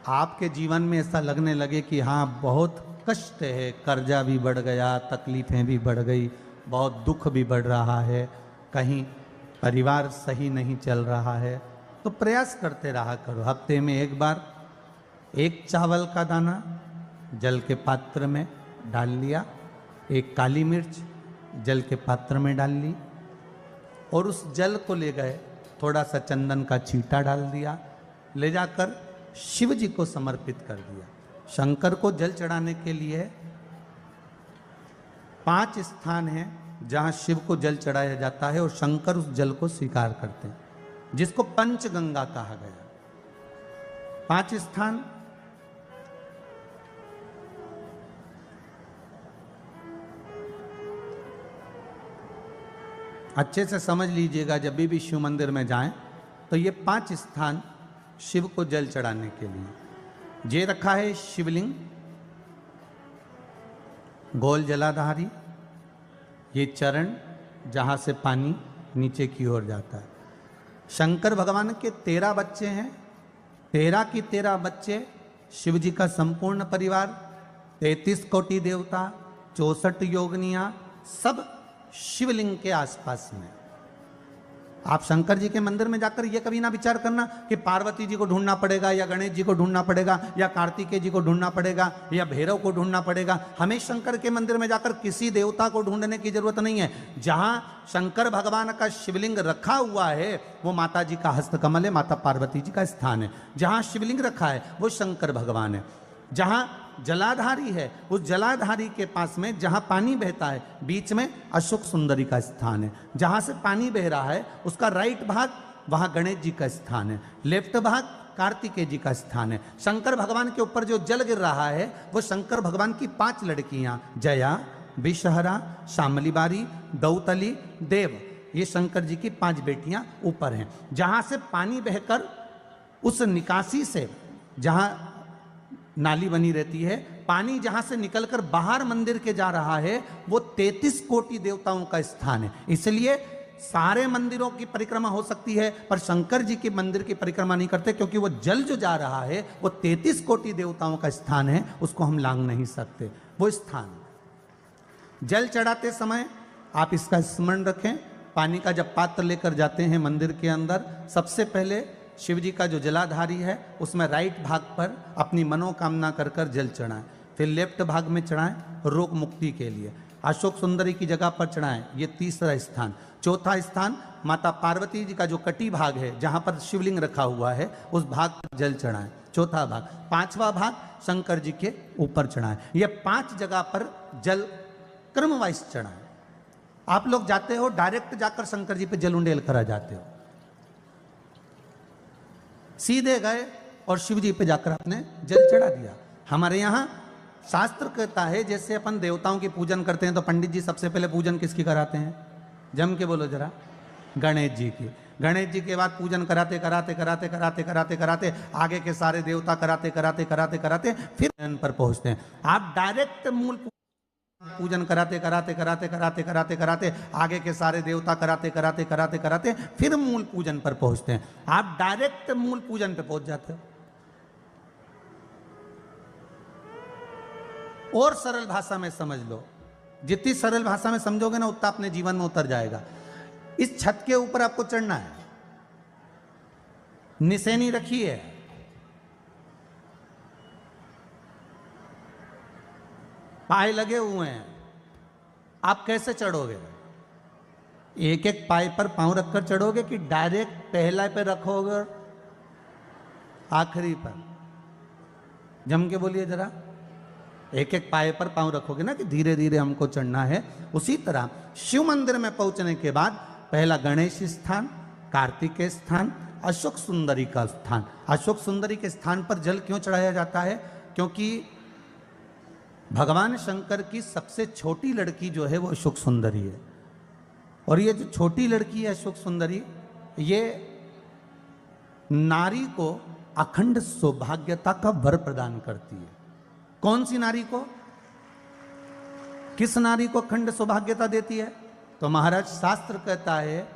आपके जीवन में ऐसा लगने लगे कि हाँ बहुत कष्ट है, कर्जा भी बढ़ गया, तकलीफ़ें भी बढ़ गई, बहुत दुख भी बढ़ रहा है, कहीं परिवार सही नहीं चल रहा है, तो प्रयास करते रहा करो। हफ्ते में एक बार एक चावल का दाना जल के पात्र में डाल लिया, एक काली मिर्च जल के पात्र में डाल ली और उस जल को ले गए, थोड़ा सा चंदन का छींटा डाल दिया, ले जाकर शिव जी को समर्पित कर दिया। शंकर को जल चढ़ाने के लिए 5 स्थान हैं जहां शिव को जल चढ़ाया जाता है और शंकर उस जल को स्वीकार करते हैं, जिसको पंचगंगा कहा गया। 5 स्थान अच्छे से समझ लीजिएगा, जब भी शिव मंदिर में जाएं तो ये 5 स्थान शिव को जल चढ़ाने के लिए जे रखा है। शिवलिंग, गोल जलाधारी, ये चरण जहाँ से पानी नीचे की ओर जाता है। शंकर भगवान के 13 बच्चे हैं, 13 की 13 बच्चे, शिव जी का संपूर्ण परिवार, 33 कोटि देवता, 64 योगनियाँ, सब शिवलिंग के आसपास में। आप शंकर जी के मंदिर में जाकर ये कभी ना विचार करना कि पार्वती जी को ढूंढना पड़ेगा या गणेश जी को ढूंढना पड़ेगा या कार्तिकेय जी को ढूंढना पड़ेगा या भैरव को ढूंढना पड़ेगा। हमें शंकर के मंदिर में जाकर किसी देवता को ढूंढने की जरूरत नहीं है। जहां शंकर भगवान का शिवलिंग रखा हुआ है वो माता जी का हस्तकमल है, माता पार्वती जी का स्थान है। जहां शिवलिंग रखा है वो शंकर भगवान है। जहां जलाधारी है उस जलाधारी के पास में जहां पानी बहता है बीच में अशोक सुंदरी का स्थान है। जहां से पानी बह रहा है उसका राइट भाग वहां गणेश जी का स्थान है, लेफ्ट भाग कार्तिकेय जी का स्थान है। शंकर भगवान के ऊपर जो जल गिर रहा है वो शंकर भगवान की 5 लड़कियां जया, विषहरा, शामली बारी, दौतली, देव, ये शंकर जी की 5 बेटियां ऊपर हैं। जहां से पानी बहकर उस निकासी से, जहां नाली बनी रहती है, पानी जहां से निकलकर बाहर मंदिर के जा रहा है वो 33 कोटि देवताओं का स्थान है। इसलिए सारे मंदिरों की परिक्रमा हो सकती है पर शंकर जी के मंदिर की परिक्रमा नहीं करते, क्योंकि वो जल जो जा रहा है वो 33 कोटि देवताओं का स्थान है, उसको हम लांघ नहीं सकते। वो स्थान जल चढ़ाते समय आप इसका स्मरण रखें। पानी का जब पात्र लेकर जाते हैं मंदिर के अंदर, सबसे पहले शिव जी का जो जलाधारी है उसमें राइट भाग पर अपनी मनोकामना कर कर जल चढ़ाएं, फिर लेफ्ट भाग में चढ़ाएं रोग मुक्ति के लिए। अशोक सुंदरी की जगह पर चढ़ाएं, ये तीसरा स्थान। चौथा स्थान माता पार्वती जी का जो कटी भाग है जहां पर शिवलिंग रखा हुआ है उस भाग पर जल चढ़ाएं, चौथा भाग। 5वां भाग शंकर जी के ऊपर चढ़ाएं। ये 5 जगह पर जल क्रम वाइज चढ़ाएं। आप लोग जाते हो डायरेक्ट जाकर शंकर जी पे जल उंडेल करा जाते हो, सीधे गए और शिव जी पे जाकर आपने जल चढ़ा दिया। हमारे यहाँ शास्त्र कहता है जैसे अपन देवताओं की पूजन करते हैं तो पंडित जी सबसे पहले पूजन किसकी कराते हैं? जम के बोलो जरा, गणेश जी की। गणेश जी के बाद पूजन कराते कराते कराते कराते कराते कराते आगे के सारे देवता कराते कराते कराते कराते फिर इन पर पहुंचते हैं। आप डायरेक्ट मूल पूजन कराते कराते कराते कराते कराते कराते आगे के सारे देवता कराते कराते कराते कराते फिर मूल पूजन पर पहुंचते हैं। आप डायरेक्ट मूल पूजन पे पहुंच जाते हो। और सरल भाषा में समझ लो, जितनी सरल भाषा में समझोगे ना उतना अपने जीवन में उतर जाएगा। इस छत के ऊपर आपको चढ़ना है, निशानी रखी है, पाए लगे हुए हैं, आप कैसे चढ़ोगे? एक एक पाए पर पांव रखकर चढ़ोगे कि डायरेक्ट पहला पे रखोगे और आखिरी पर? जम के बोलिए जरा, एक एक पाए पर पांव रखोगे ना कि धीरे धीरे हमको चढ़ना है। उसी तरह शिव मंदिर में पहुंचने के बाद पहला गणेश स्थान, कार्तिकेय स्थान, अशोक सुंदरी का स्थान। अशोक सुंदरी के स्थान पर जल क्यों चढ़ाया जाता है? क्योंकि भगवान शंकर की सबसे छोटी लड़की जो है वो अशोक सुंदरी है। और ये जो छोटी लड़की है अशोक सुंदरी, ये नारी को अखंड सौभाग्यता का वर प्रदान करती है। कौन सी नारी को? किस नारी को अखंड सौभाग्यता देती है? तो महाराज शास्त्र कहता है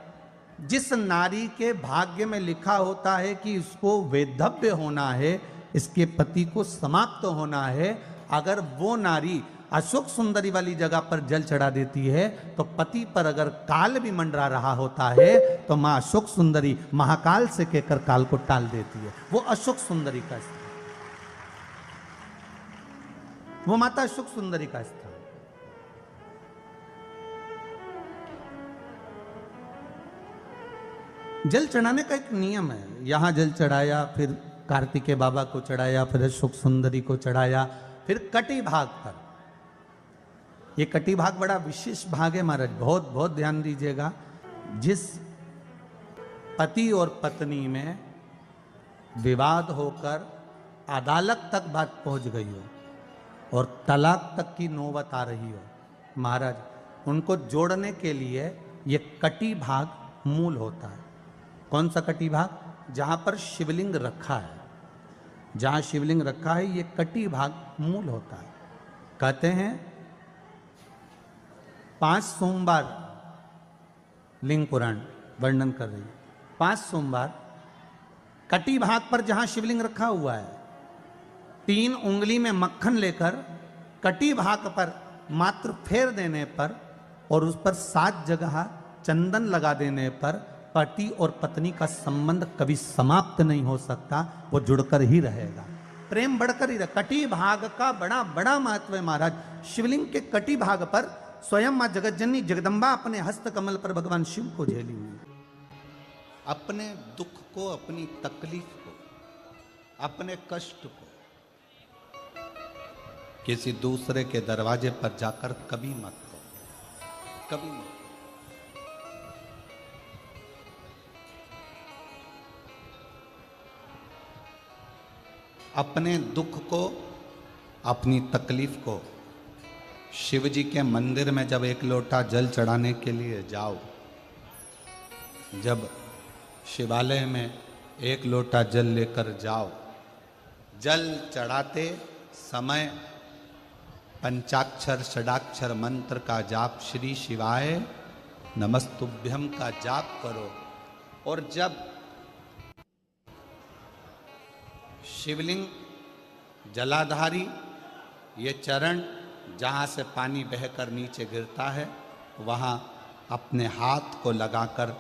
जिस नारी के भाग्य में लिखा होता है कि इसको वैधव्य होना है, इसके पति को समाप्त होना है। अगर वो नारी अशोक सुंदरी वाली जगह पर जल चढ़ा देती है तो पति पर अगर काल भी मंडरा रहा होता है तो मां अशोक सुंदरी महाकाल से कहकर काल को टाल देती है। वो अशोक सुंदरी का स्थान, वो माता अशोक सुंदरी का स्थान। जल चढ़ाने का एक नियम है। यहां जल चढ़ाया, फिर कार्तिकेय बाबा को चढ़ाया, फिर अशोक सुंदरी को चढ़ाया, फिर कटी भाग पर। ये कटी भाग बड़ा विशेष भाग है महाराज, बहुत बहुत ध्यान दीजिएगा। जिस पति और पत्नी में विवाद होकर अदालत तक बात पहुंच गई हो और तलाक तक की नौबत आ रही हो, महाराज उनको जोड़ने के लिए ये कटी भाग मूल होता है। कौन सा कटी भाग? जहां पर शिवलिंग रखा है, जहां शिवलिंग रखा है ये कटी भाग मूल होता है। कहते हैं 5 सोमवार, लिंग पुराण वर्णन कर रही है, 5 सोमवार कटी भाग पर जहां शिवलिंग रखा हुआ है, 3 उंगली में मक्खन लेकर कटी भाग पर मात्र फेर देने पर और उस पर 7 जगह चंदन लगा देने पर पति और पत्नी का संबंध कभी समाप्त नहीं हो सकता, वो जुड़कर ही रहेगा, प्रेम बढ़कर ही रहेगा। कटी भाग का बड़ा बड़ा महत्व है महाराज। शिवलिंग के कटी भाग पर स्वयं मां जगतजननी जगदम्बा अपने हस्त कमल पर भगवान शिव को झेली हुई। अपने दुख को, अपनी तकलीफ को, अपने कष्ट को किसी दूसरे के दरवाजे पर जाकर कभी मत कहो, कभी मत। अपने दुख को, अपनी तकलीफ को शिव जी के मंदिर में जब एक लोटा जल चढ़ाने के लिए जाओ, जब शिवालय में एक लोटा जल लेकर जाओ, जल चढ़ाते समय पंचाक्षर षडाक्षर मंत्र का जाप, श्री शिवाय नमस्तुभ्यम का जाप करो। और जब शिवलिंग जलाधारी, ये चरण जहाँ से पानी बहकर नीचे गिरता है, वहाँ अपने हाथ को लगाकर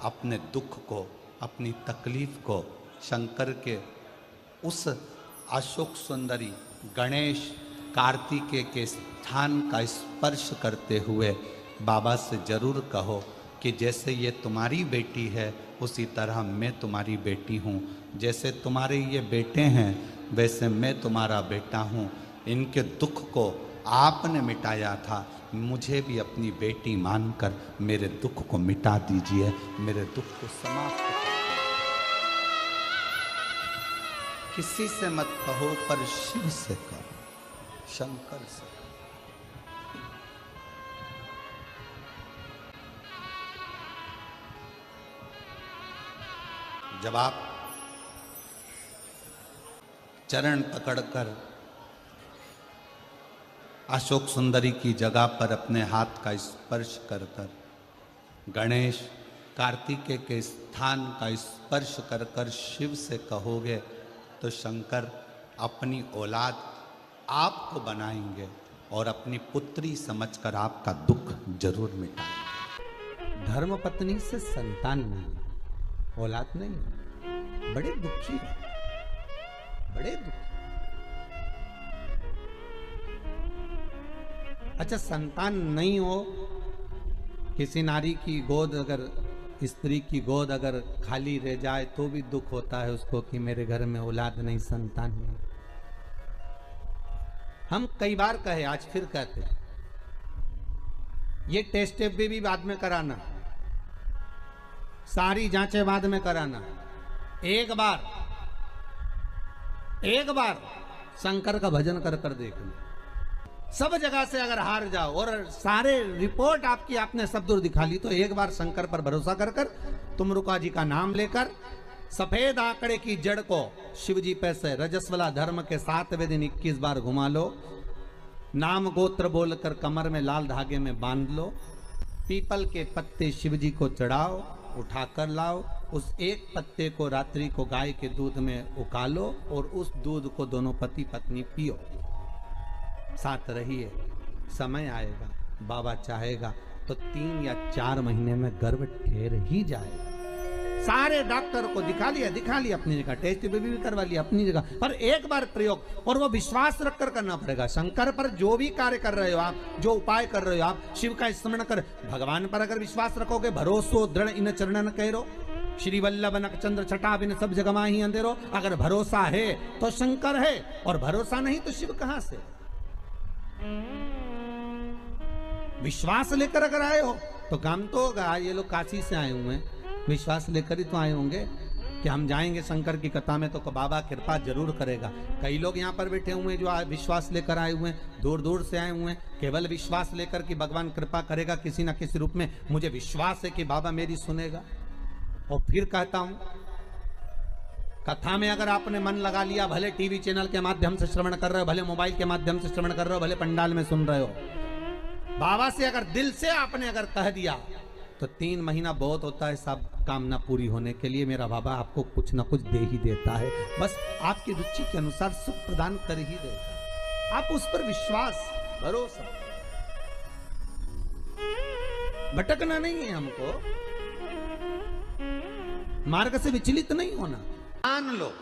अपने दुख को, अपनी तकलीफ को शंकर के उस अशोक सुंदरी गणेश कार्तिकेय के स्थान का स्पर्श करते हुए बाबा से जरूर कहो कि जैसे ये तुम्हारी बेटी है उसी तरह मैं तुम्हारी बेटी हूँ, जैसे तुम्हारे ये बेटे हैं वैसे मैं तुम्हारा बेटा हूँ। इनके दुख को आपने मिटाया था, मुझे भी अपनी बेटी मानकर मेरे दुख को मिटा दीजिए, मेरे दुख को समाप्त कर। किसी से मत कहो पर शिव से कहो, शंकर से कहो। जब आप चरण पकड़कर अशोक सुंदरी की जगह पर अपने हाथ का स्पर्श कर कर, गणेश कार्तिकेय के स्थान का स्पर्श कर कर शिव से कहोगे तो शंकर अपनी औलाद आपको बनाएंगे और अपनी पुत्री समझकर आपका दुख जरूर मिटाएंगे। धर्मपत्नी से संतान नहीं, औलाद नहीं, बड़े दुखी है, बड़े दुखी। अच्छा, संतान नहीं हो, किसी नारी की गोद अगर, स्त्री की गोद अगर खाली रह जाए तो भी दुख होता है उसको कि मेरे घर में औलाद नहीं, संतान नहीं। हम कई बार कहे, आज फिर कहते हैं, ये टेस्ट भी बाद में कराना, सारी जांचें बाद में कराना। एक बार शंकर का भजन कर कर देखना। सब जगह से अगर हार जाओ और सारे रिपोर्ट आपकी आपने सब दूर दिखा ली, तो एक बार शंकर पर भरोसा कर कर तुमरुका जी का नाम लेकर सफेद आंकड़े की जड़ को शिव जी पे से रजस्वला धर्म के 7वें दिन 21 बार घुमा लो। नाम गोत्र बोलकर कमर में लाल धागे में बांध लो। पीपल के पत्ते शिव जी को चढ़ाओ, उठाकर लाओ, उस एक पत्ते को रात्रि को गाय के दूध में उकालो और उस दूध को दोनों पति पत्नी पियो, साथ रहिए। समय आएगा, बाबा चाहेगा तो 3 या 4 महीने में गर्भ ठहर ही जाएगा। सारे डॉक्टर को दिखा लिया अपनी जगह, टेस्ट भी करवा लिया अपनी जगह, पर एक बार प्रयोग, और वो विश्वास रखकर करना पड़ेगा। शंकर पर जो भी कार्य कर रहे हो आप, जो उपाय कर रहे हो आप, शिव का स्मरण कर, भगवान पर अगर विश्वास रखोगे, भरोसो दृढ़ इन चरणन कहो, श्री वल्लभ नक चंद्र छटा बिन सब जगमा ही अंधेरो। अगर भरोसा है तो शंकर है, और भरोसा नहीं तो शिव कहां से। विश्वास लेकर अगर आए हो तो काम तो होगा। ये लोग काशी से आए हुए हैं, विश्वास लेकर ही तो आए होंगे कि हम जाएंगे शंकर की कथा में तो बाबा कृपा जरूर करेगा। कई लोग यहाँ पर बैठे हुए हैं जो विश्वास लेकर आए हुए हैं, दूर दूर से आए हुए हैं, केवल विश्वास लेकर कि भगवान कृपा करेगा किसी ना किसी रूप में, मुझे विश्वास है कि बाबा मेरी सुनेगा। और फिर कहता हूं, कथा में अगर आपने मन लगा लिया, भले टीवी चैनल के माध्यम से श्रवण कर रहे हो, भले मोबाइल के माध्यम से श्रवण कर रहे हो, भले पंडाल में सुन रहे हो, बाबा से अगर दिल से आपने अगर कह दिया तो 3 महीना बहुत होता है सब कामना पूरी होने के लिए। मेरा बाबा आपको कुछ ना कुछ दे ही देता है, बस आपकी रुचि के अनुसार सुख प्रदान कर ही देता है। आप उस पर विश्वास, भरोसा, भटकना नहीं है हमको, मार्ग से विचलित नहीं होना। मान लो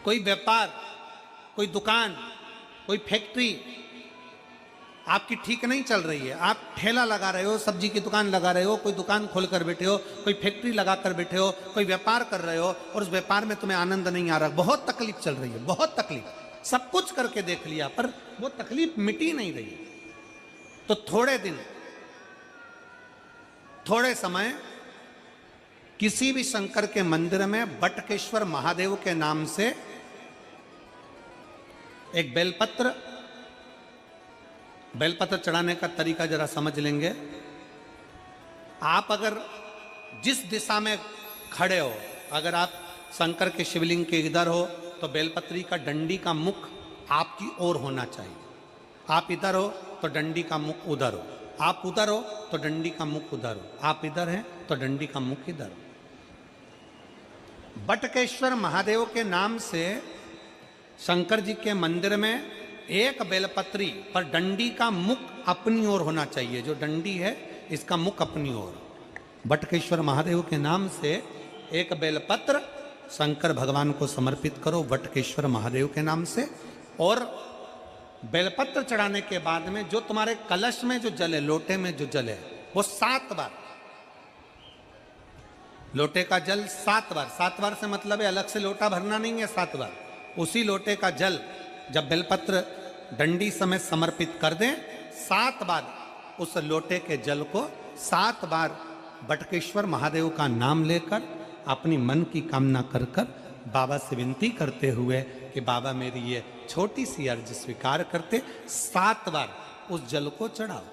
कोई व्यापार, कोई दुकान, कोई फैक्ट्री आपकी ठीक नहीं चल रही है, आप ठेला लगा रहे हो, सब्जी की दुकान लगा रहे हो, कोई दुकान खोल कर बैठे हो, कोई फैक्ट्री लगा कर बैठे हो, कोई व्यापार कर रहे हो, और उस व्यापार में तुम्हें आनंद नहीं आ रहा, बहुत तकलीफ चल रही है, बहुत तकलीफ, सब कुछ करके देख लिया पर वो तकलीफ मिटी नहीं रही। तो थोड़े दिन, थोड़े समय किसी भी शंकर के मंदिर में बटकेश्वर महादेव के नाम से एक बेलपत्र चढ़ाने का तरीका जरा समझ लेंगे। आप अगर जिस दिशा में खड़े हो, अगर आप शंकर के शिवलिंग के इधर हो तो बेलपत्री का डंडी का मुख आपकी ओर होना चाहिए। आप इधर हो तो डंडी का मुख उधर हो, आप उधर हो तो डंडी का मुख उधर हो, आप इधर हैं तो डंडी का मुख इधर हो। बटकेश्वर महादेव के नाम से शंकर जी के मंदिर में एक बेलपत्री पर डंडी का मुख अपनी ओर होना चाहिए। जो डंडी है इसका मुख अपनी ओर। बटकेश्वर महादेव के नाम से एक बेलपत्र शंकर भगवान को समर्पित करो बटकेश्वर महादेव के नाम से। और बेलपत्र चढ़ाने के बाद में जो तुम्हारे कलश में जो जल है, लोटे में जो जल है, वो 7 बार, लोटे का जल 7 बार, 7 बार से मतलब है अलग से लोटा भरना नहीं है, 7 बार उसी लोटे का जल जब बेलपत्र डंडी समेत समर्पित कर दें, 7 बार उस लोटे के जल को 7 बार बटकेश्वर महादेव का नाम लेकर अपनी मन की कामना कर कर बाबा से विनती करते हुए कि बाबा मेरी ये छोटी सी अर्ज स्वीकार करते, 7 बार उस जल को चढ़ाओ।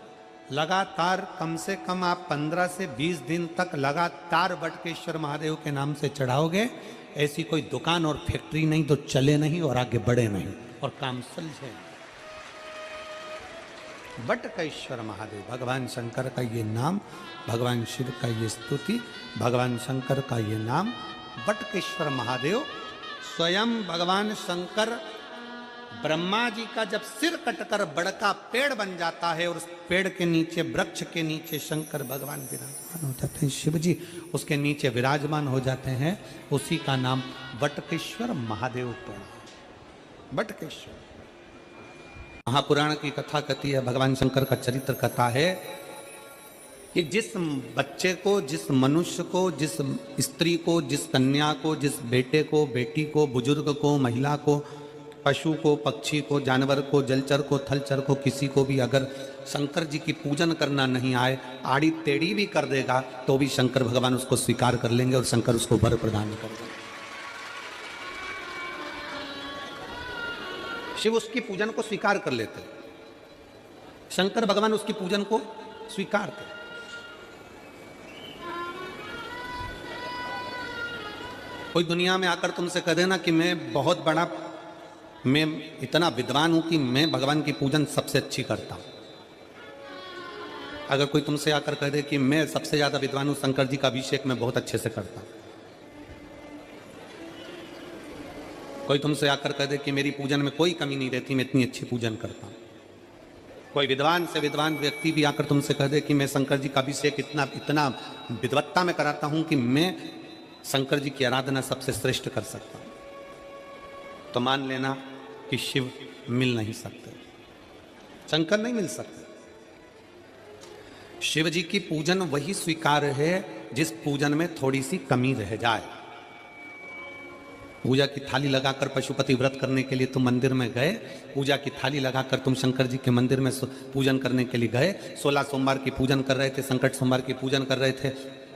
लगातार कम से कम आप 15 से 20 दिन तक लगातार बटकेश्वर महादेव के नाम से चढ़ाओगे। ऐसी कोई दुकान और फैक्ट्री नहीं तो चले नहीं और आगे बढ़े नहीं और काम सुलझे। बटकेश्वर महादेव, भगवान शंकर का ये नाम, भगवान शिव का ये स्तुति, भगवान शंकर का ये नाम बटकेश्वर महादेव। स्वयं भगवान शंकर ब्रह्मा जी का जब सिर कटकर बड़का पेड़ बन जाता है और उस पेड़ के नीचे, वृक्ष के नीचे शंकर भगवान विराजमान हो जाते हैं, शिव जी उसके नीचे विराजमान हो जाते हैं, उसी का नाम बटकेश्वर महादेव पड़ा। बटकेश्वर महापुराण की कथा कहती है, भगवान शंकर का चरित्र कथा है कि जिस बच्चे को, जिस मनुष्य को, जिस स्त्री को, जिस कन्या को, जिस बेटे को, बेटी को, बुजुर्ग को, महिला को, पशु को, पक्षी को, जानवर को, जलचर को, थलचर को, किसी को भी अगर शंकर जी की पूजन करना नहीं आए, आड़ी टेढ़ी भी कर देगा तो भी शंकर भगवान उसको स्वीकार कर लेंगे और शंकर उसको वर प्रदान कर देंगे। शिव उसकी पूजन को स्वीकार कर लेते, शंकर भगवान उसकी पूजन को स्वीकार कर। कोई दुनिया में आकर तुमसे कह देना कि मैं इतना विद्वान हूं कि मैं भगवान की पूजन सबसे अच्छी करता हूं, अगर कोई तुमसे आकर कह दे कि मैं सबसे ज्यादा विद्वान हूं, शंकर जी का अभिषेक मैं बहुत अच्छे से करता हूं, कोई तुमसे आकर कह दे कि मेरी पूजन में कोई कमी नहीं रहती, मैं इतनी अच्छी पूजन करता हूं, कोई विद्वान से विद्वान व्यक्ति भी आकर तुमसे कह दे कि मैं शंकर जी का अभिषेक इतना विद्वत्ता में कराता हूं कि मैं शंकर जी की आराधना सबसे श्रेष्ठ कर सकता हूं, तो मान लेना कि शिव मिल नहीं सकते, शंकर नहीं मिल सकते। शिव जी की पूजन वही स्वीकार है जिस पूजन में थोड़ी सी कमी रह जाए। पूजा की थाली लगाकर पशुपति व्रत करने के लिए तुम मंदिर में गए, पूजा की थाली लगाकर तुम शंकर जी के मंदिर में पूजन करने के लिए गए, 16 सोमवार की पूजन कर रहे थे, संकट सोमवार की पूजन कर रहे थे,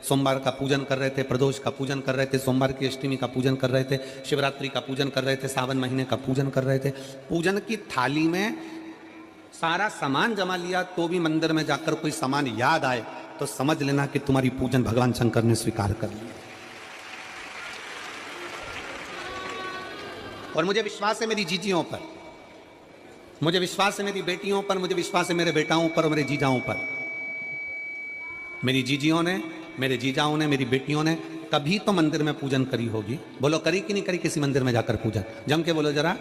सोमवार का पूजन कर रहे थे, प्रदोष का पूजन कर रहे थे, सोमवार की अष्टमी का पूजन कर रहे थे, शिवरात्रि का पूजन कर रहे थे, सावन महीने का पूजन कर रहे थे, पूजन की थाली में सारा सामान जमा लिया तो भी मंदिर में जाकर कोई सामान याद आए तो समझ लेना कि तुम्हारी पूजन भगवान शंकर ने स्वीकार कर लिया। और मुझे विश्वास है मेरी जीजियों पर, मुझे विश्वास है मेरी बेटियों पर, मुझे विश्वास है मेरे बेटाओं पर और मेरे जीजाओं पर। मेरी जीजियों ने, मेरे जीजाओं ने, मेरी बेटियों ने कभी तो मंदिर में पूजन करी होगी। बोलो करी कि नहीं करी किसी मंदिर में जाकर पूजन? जम के बोलो जरा,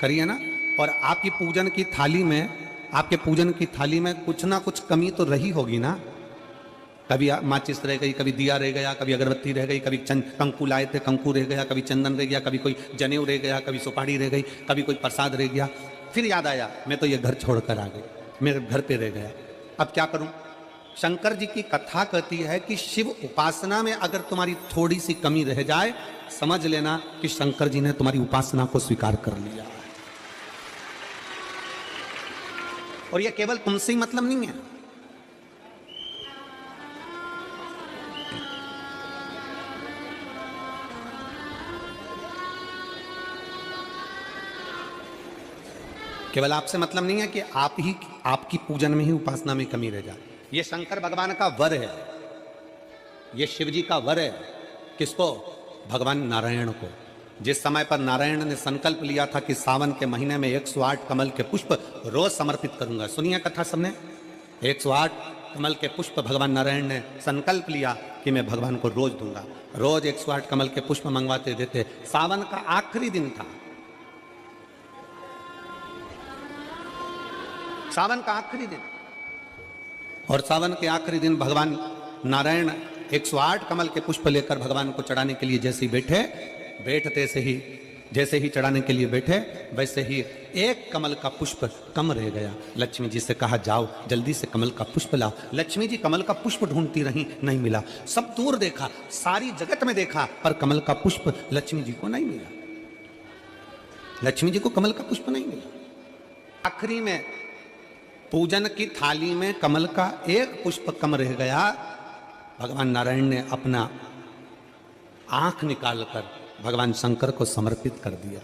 करी है ना? और आपकी पूजन की थाली में, आपके पूजन की थाली में कुछ ना कुछ कमी तो रही होगी ना। कभी माचिस रह गई, कभी दिया रह गया, कभी अगरबत्ती रह गई, कभी कंकु लाए थे कंकु रह गया, कभी चंदन रह गया, कभी कोई जनेऊ रह गया, कभी सुपारी रह गई, कभी कोई प्रसाद रह गया। फिर याद आया मैं तो ये घर छोड़कर आ गई, मेरे घर पे रह गया, अब क्या करूं? शंकर जी की कथा कहती है कि शिव उपासना में अगर तुम्हारी थोड़ी सी कमी रह जाए, समझ लेना कि शंकर जी ने तुम्हारी उपासना को स्वीकार कर लिया। और यह केवल तुमसे ही मतलब नहीं है, केवल आपसे मतलब नहीं है कि आपकी पूजन में ही उपासना में कमी रह जाए। यह शंकर भगवान का वर है, यह शिव जी का वर है। किसको? भगवान नारायण को। जिस समय पर नारायण ने संकल्प लिया था कि सावन के महीने में 108 कमल के पुष्प रोज समर्पित करूंगा, सुनिए कथा सबने, 108 कमल के पुष्प भगवान नारायण ने संकल्प लिया कि मैं भगवान को रोज दूंगा। रोज 108 कमल के पुष्प मंगवाते देते। सावन का आखिरी दिन था, सावन का आखिरी दिन, और सावन के आखिरी दिन भगवान नारायण 108 कमल के पुष्प लेकर भगवान को चढ़ाने के लिए जैसे ही जैसे ही चढ़ाने के लिए बैठे, वैसे ही एक कमल का पुष्प कम रह गया। लक्ष्मी जी से कहा जाओ जल्दी से कमल का पुष्प लाओ। लक्ष्मी जी कमल का पुष्प ढूंढती रही, नहीं मिला। सब दूर देखा, सारी जगत में देखा, पर कमल का पुष्प लक्ष्मी जी को नहीं मिला। लक्ष्मी जी को कमल का पुष्प नहीं मिला। आखिरी में पूजन की थाली में कमल का एक पुष्प कम रह गया। भगवान नारायण ने अपना आंख निकालकर भगवान शंकर को समर्पित कर दिया।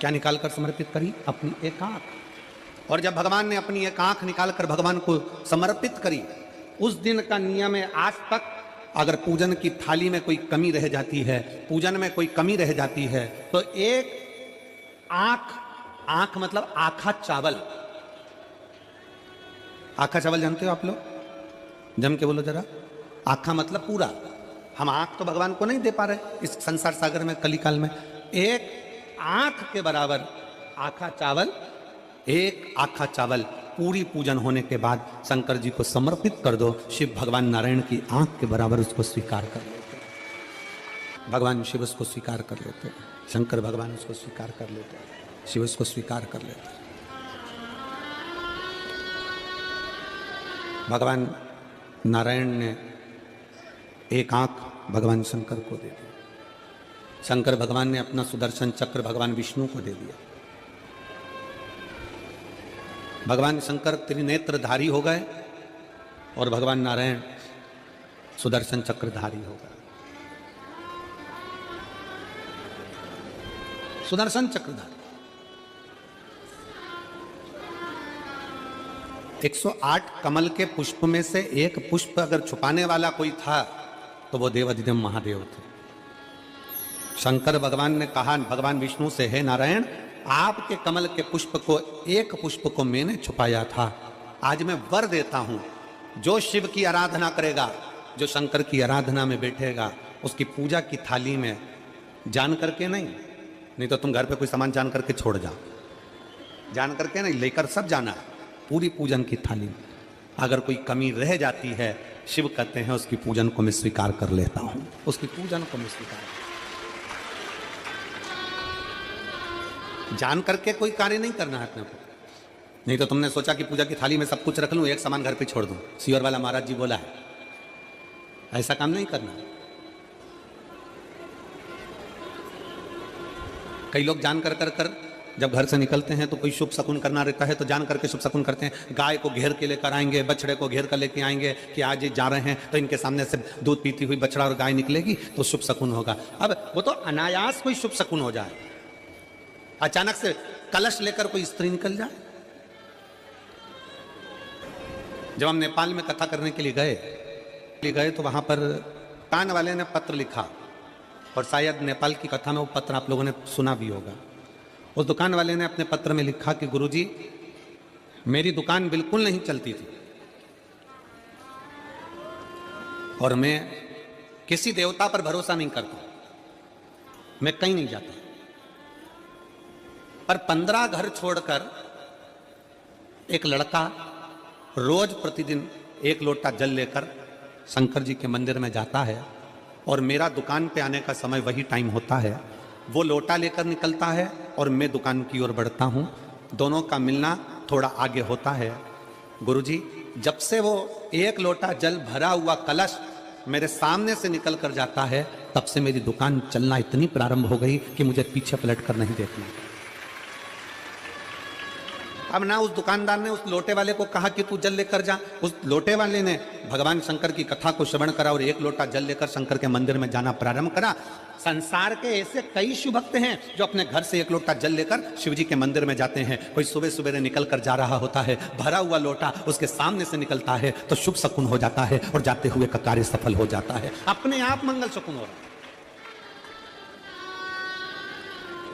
क्या निकालकर समर्पित करी? अपनी एक आंख। और जब भगवान ने अपनी एक आंख निकालकर भगवान को समर्पित करी, उस दिन का नियम है आज तक, अगर पूजन की थाली में कोई कमी रह जाती है, पूजन में कोई कमी रह जाती है, तो एक आंख मतलब आखा चावल। आखा चावल जानते हो आप लोग? जम के बोलो जरा। आखा मतलब पूरा। हम आंख तो भगवान को नहीं दे पा रहे इस संसार सागर में, कलिकाल में। एक आंख के बराबर आखा चावल, एक आखा चावल पूरी पूजन होने के बाद शंकर जी को समर्पित कर दो। शिव भगवान नारायण की आंख के बराबर उसको स्वीकार कर लेते हैं। भगवान शिव उसको स्वीकार कर लेते हैं, शंकर भगवान उसको स्वीकार कर लेते हैं, शिव उसको स्वीकार कर लेते हैं। भगवान नारायण ने एक आंख भगवान शंकर को दे दी। शंकर भगवान ने अपना सुदर्शन चक्र भगवान विष्णु को दे दिया। भगवान शंकर त्रिनेत्रधारी हो गए और भगवान नारायण सुदर्शन चक्रधारी हो गए। सुदर्शन चक्रधारी 108 कमल के पुष्प में से एक पुष्प अगर छुपाने वाला कोई था तो वो देवाधिदेव महादेव थे। शंकर भगवान ने कहा भगवान विष्णु से, हे नारायण, आपके कमल के पुष्प को, एक पुष्प को मैंने छुपाया था, आज मैं वर देता हूं, जो शिव की आराधना करेगा, जो शंकर की आराधना में बैठेगा, उसकी पूजा की थाली में जान करके नहीं तो तुम घर पे कोई सामान जान करके छोड़ जाओ, जान करके नहीं, लेकर सब जाना है पूरी पूजन की थाली में। अगर कोई कमी रह जाती है, शिव कहते हैं उसकी पूजन को मैं स्वीकार कर लेता हूं, उसकी पूजन को मैं स्वीकार, जान करके कोई कार्य नहीं करना है अपने को। नहीं तो तुमने सोचा कि पूजा की थाली में सब कुछ रख लूं, एक सामान घर पे छोड़ दूं, सियोर वाला महाराज जी बोला है, ऐसा काम नहीं करना। कई लोग जान कर जब घर से निकलते हैं तो कोई शुभ शकुन करना रहता है तो जान करके शुभ शकुन करते हैं, गाय को घेर के लेकर आएंगे, बछड़े को घेर कर लेके आएंगे कि आज ये जा रहे हैं तो इनके सामने से दूध पीती हुई बछड़ा और गाय निकलेगी तो शुभ शकुन होगा। अब वो तो अनायास कोई शुभ शकुन हो जाए, अचानक से कलश लेकर कोई स्त्री निकल जाए। जब हम नेपाल में कथा करने के लिए गए तो वहां पर कान वाले ने पत्र लिखा, और शायद नेपाल की कथा में वो पत्र आप लोगों ने सुना भी होगा। उस दुकान वाले ने अपने पत्र में लिखा कि गुरुजी, मेरी दुकान बिल्कुल नहीं चलती थी और मैं किसी देवता पर भरोसा नहीं करता, मैं कहीं नहीं जाता, पर 15 घर छोड़कर एक लड़का रोज प्रतिदिन 1 लोटा जल लेकर शंकर जी के मंदिर में जाता है और मेरा दुकान पे आने का समय वही टाइम होता है। वो लोटा लेकर निकलता है और मैं दुकान की ओर बढ़ता हूँ, दोनों का मिलना थोड़ा आगे होता है। गुरुजी, जब से वो 1 लोटा जल भरा हुआ कलश मेरे सामने से निकल कर जाता है, तब से मेरी दुकान चलना इतनी प्रारंभ हो गई कि मुझे पीछे पलट कर नहीं देखना। अब ना उस दुकानदार ने उस लोटे वाले को कहा कि तू जल लेकर जा, उस लोटे वाले ने भगवान शंकर की कथा को श्रवण करा और 1 लोटा जल लेकर शंकर के मंदिर में जाना प्रारंभ करा। संसार के ऐसे कई शिव भक्त हैं जो अपने घर से 1 लोटा जल लेकर शिव जी के मंदिर में जाते हैं। कोई सुबह सुबह निकल कर जा रहा होता है, भरा हुआ लोटा उसके सामने से निकलता है तो शुभ शकुन हो जाता है और जाते हुए का कार्य सफल हो जाता है, अपने आप मंगल शकुन हो रहा है,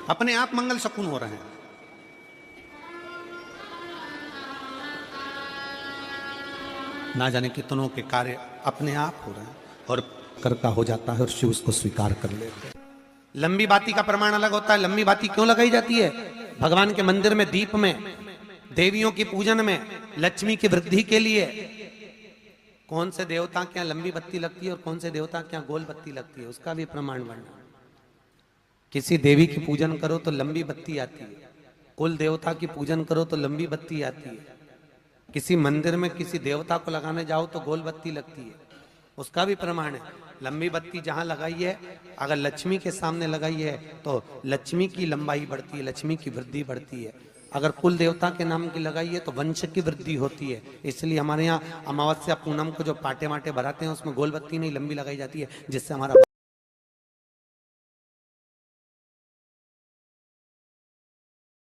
अपने आप मंगल शकुन हो रहे हैं। ना जाने कितनों के कार्य अपने आप हो रहे हैं और कर का हो जाता है और शिव उसको स्वीकार कर लेते हैं। लंबी बाती का प्रमाण अलग होता है। लंबी बाती क्यों लगाई जाती है? भगवान के मंदिर में दीप में, देवियों की पूजन में, लक्ष्मी की वृद्धि के लिए। कौन से देवता के यहाँ लंबी बत्ती लगती है और कौन से देवता के यहाँ गोल बत्ती लगती है, उसका भी प्रमाण वर्णन। किसी देवी की पूजन करो तो लंबी बत्ती आती है, कुल देवता की पूजन करो तो लंबी बत्ती आती है, किसी मंदिर में किसी देवता को लगाने जाओ तो गोल बत्ती लगती है, उसका भी प्रमाण है। लंबी बत्ती जहां लगाई है, अगर लक्ष्मी के सामने लगाई है तो लक्ष्मी की लंबाई बढ़ती है, लक्ष्मी की वृद्धि बढ़ती है। अगर कुल देवता के नाम की लगाई है तो वंश की वृद्धि होती है। इसलिए हमारे यहाँ अमावस्या पूनम को जो पाटे वाटे भराते हैं उसमें गोल बत्ती नहीं लंबी लगाई जाती है, जिससे हमारा